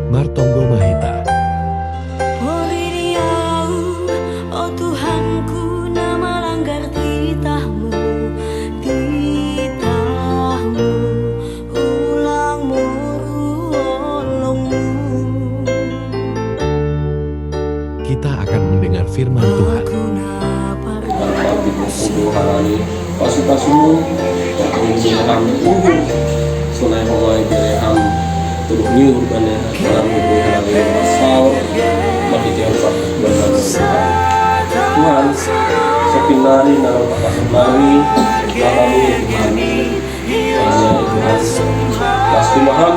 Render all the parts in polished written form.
Martonggo Mahita. Oh Tuhanku, nama langgar titahmu, ulang murulungmu. Kita akan mendengar firman Tuhan. Pasu-pasu berham sunai mulai dari ham turut nyur banyak dalam beberapa pasal bagi tiap Tuhan sepinari dalam pasal nari dalam ini Tuhan pasti maham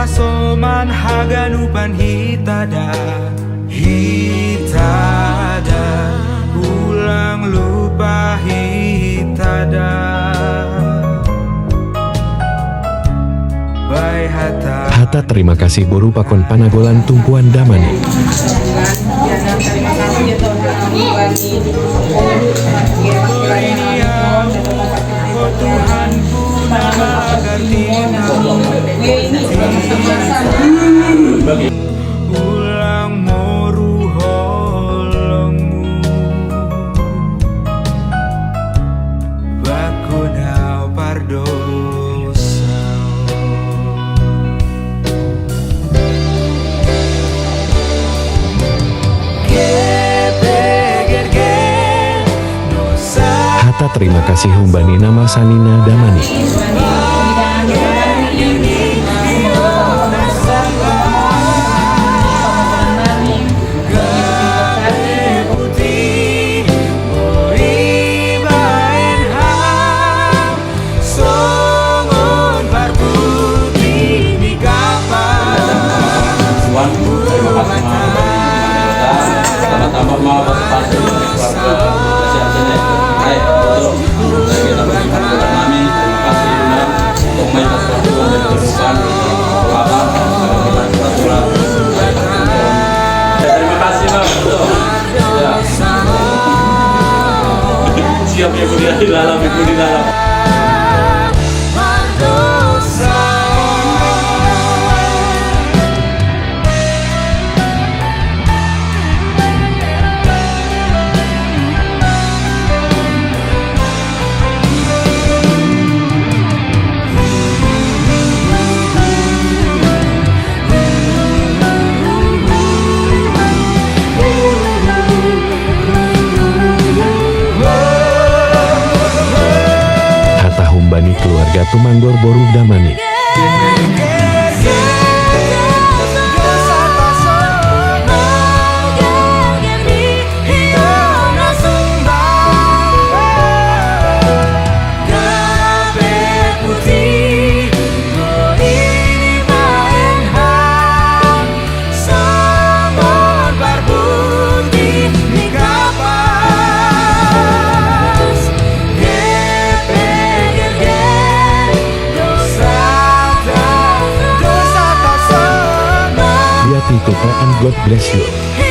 soman haganupan hitada ulang lupa hitada bai Hata terima kasih boru pakon panagolan tumpuan damani. Terima kasih ya Oh Tuhanku, nama ulang moru holongmu bakunau pardosa Hata terima kasih humbani nama Sanina Damani. siap ibu di dalam, ibu di dalam. Bani keluarga Tumanggor Boru Damani. Tuhan and God bless you.